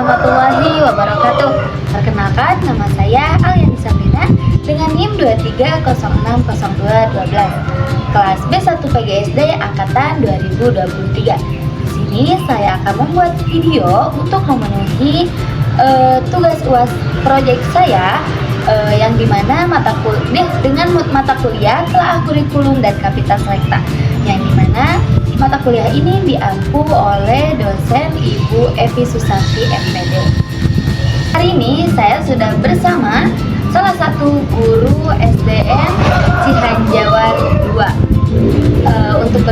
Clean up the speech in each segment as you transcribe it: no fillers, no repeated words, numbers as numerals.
warahmatullahi wabarakatuh. Perkenalkan, nama saya Aliani Sabrina dengan NIM 23060212, kelas B1 PGSD angkatan 2023. Di sini saya akan membuat video untuk memenuhi tugas UAS proyek saya yang dimana dengan mata kuliah telah kurikulum dan kapital selekta, yang dimana mata kuliah ini diampu oleh dosen Ibu Evi Susanti MPD. Hari ini saya sudah bersama salah satu guru SDN Cihanjawar 2 untuk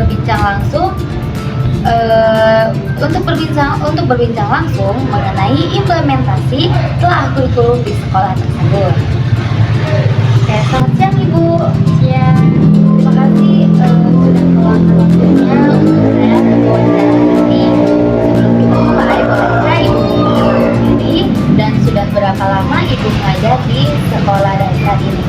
berbincang langsung mengenai implementasi telah kurikulum di sekolah tersebut. Oke, selamat siang Ibu. Siang. Terima kasih sudah meluangkan waktunya untuk saya berwawancara ini. Sebelum kita mulai, bolehkah Ibu mengenalkan diri dan sudah berapa lama Ibu mengajar di sekolah dasar ini?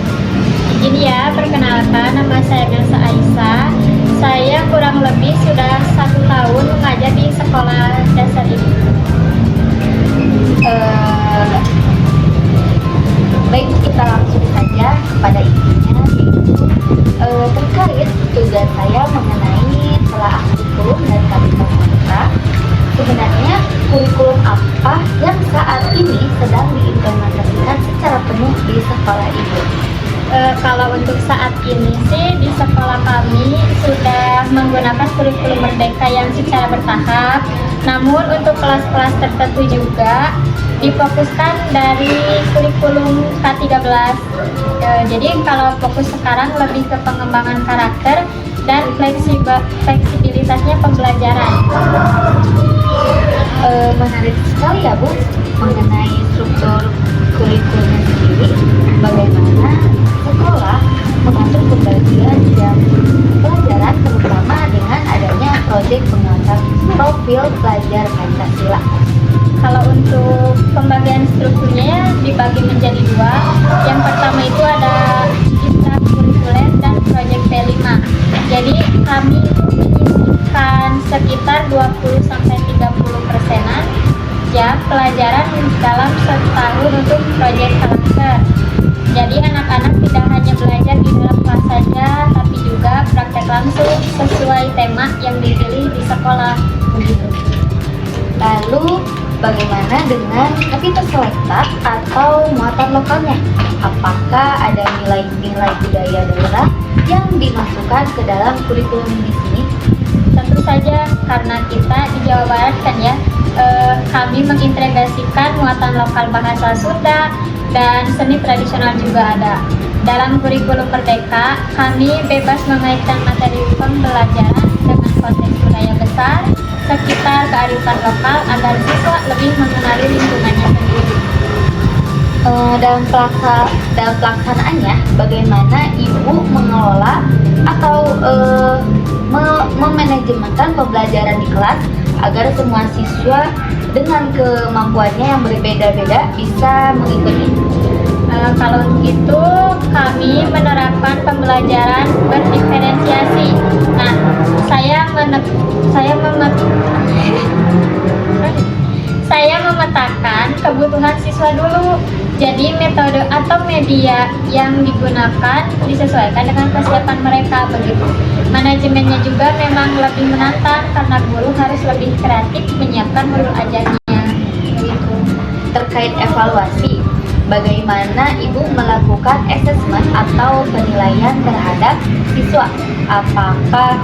Izin ya, perkenalkan, nama saya Nelsa Aisyah. Saya kurang lebih sudah 1 tahun mengajar di sekolah dasar ini. Baik, kita langsung saja kepada intinya, yaitu terkait tugas saya mengenai telah kurikulum dan kapital selekta. Sebenarnya kurikulum apa yang saat ini sedang diimplementasikan secara penuh di sekolah Ibu? Kalau untuk saat ini sih di sekolah kami sudah menggunakan kurikulum merdeka yang secara bertahap. Namun untuk kelas-kelas tertentu juga difokuskan dari kurikulum K13. Jadi kalau fokus sekarang lebih ke pengembangan karakter dan fleksibilitasnya pembelajaran. Menarik sekali ya Bu, mengenai struktur kurikulumnya sendiri, bagaimana sekolah mengatur pembagian jam pelajaran terutama dengan adanya proyek penguatan profil pelajar Pancasila. Kalau untuk pembagian strukturnya dibagi menjadi 2. Yang pertama itu ada ekstrakurikuler dan proyek P5. Jadi kami menyisihkan sekitar 20-30% jam pelajaran dalam setahun untuk proyek karakter. Jadi anak-anak tidak hanya belajar di dalam kelas saja, tapi juga praktek langsung sesuai tema yang dipilih di sekolah. Begitu. Lalu bagaimana dengan kapital selekta atau muatan lokalnya? Apakah ada nilai-nilai budaya daerah yang dimasukkan ke dalam kurikulum di sini? Tentu saja, karena kita di Jawa Barat kan ya, kami mengintegrasikan muatan lokal bahasa Sunda dan seni tradisional juga ada. Dalam kurikulum merdeka, kami bebas mengaitkan materi pembelajaran dengan konteks budaya besar sekitar kearifan lokal agar siswa lebih mengenali lingkungannya sendiri. Dalam pelaksanaannya, bagaimana Ibu mengelola atau memanajemenkan pembelajaran di kelas agar semua siswa dengan kemampuannya yang berbeda-beda bisa mengikuti? Kalau itu kami menerapkan pembelajaran berdiferensiasi. Nah, saya memetakan kebutuhan siswa dulu. Jadi metode atau media yang digunakan disesuaikan dengan kesiapan mereka, begitu. Manajemennya juga memang lebih menantang karena guru harus lebih kreatif menyiapkan modul ajarnya. Begitu. Terkait evaluasi, bagaimana Ibu melakukan asesmen atau penilaian terhadap siswa? Apakah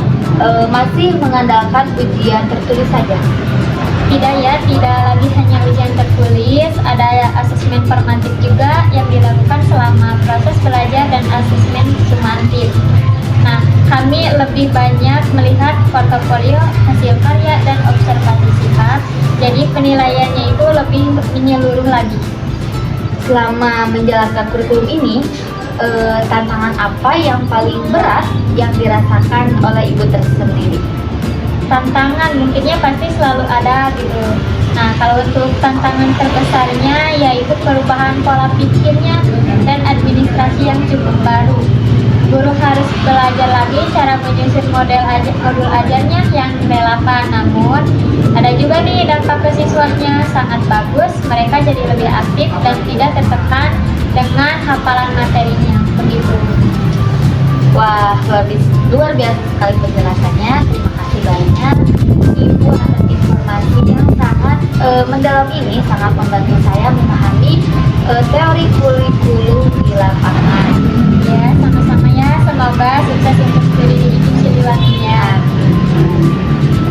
masih mengandalkan ujian tertulis saja? Tidak ya, tidak lagi hanya ujian tertulis, ada asesmen formatif juga yang dilakukan selama proses belajar dan asesmen sumatif. Nah, kami lebih banyak melihat portofolio, hasil karya, dan observasi sikap, jadi penilaiannya itu lebih menyeluruh lagi. Selama menjalankan kurikulum ini, tantangan apa yang paling berat yang dirasakan oleh Ibu tersendiri? Tantangan mungkinnya pasti selalu ada gitu. Nah, kalau untuk tantangan terbesarnya yaitu perubahan pola pikirnya dan administrasi yang cukup baru. Guru harus belajar lagi cara menyusun modul ajarnya yang relevan. Namun, ada juga nih dampak ke siswanya sangat bagus. Mereka jadi lebih aktif dan tidak tertekan dengan hafalan materinya. Begitu. Wah, luar biasa sekali penjelasannya. Terima kasih banyak Ibu atas informasi yang sangat mendalam ini, sangat membantu saya memahami teori kurikulum di lapangan. Ya, sama-sama ya. Semoga sukses untuk studi di Siliwanginya.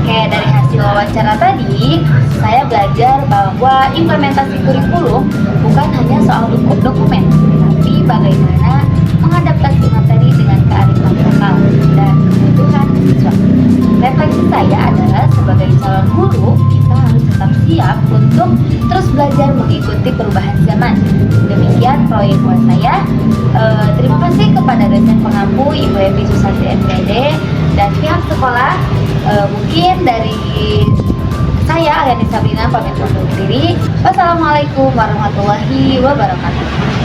Oke, dari hasil wawancara tadi, saya belajar bahwa implementasi kurikulum bukan hanya soal dokumen, tapi bagaimana mengadaptasi materi dengan kearifan lokal dan kebutuhan siswa. Refleksi saya adalah sebagai calon guru, kita harus tetap siap untuk terus belajar mengikuti perubahan zaman. Demikian proyek buat saya. Terima kasih kepada dosen pengampu Ibu Evi Susanti MPD dan pihak sekolah. Mungkin dari saya Aliani Sabrina pamit undur diri. Wassalamualaikum warahmatullahi wabarakatuh.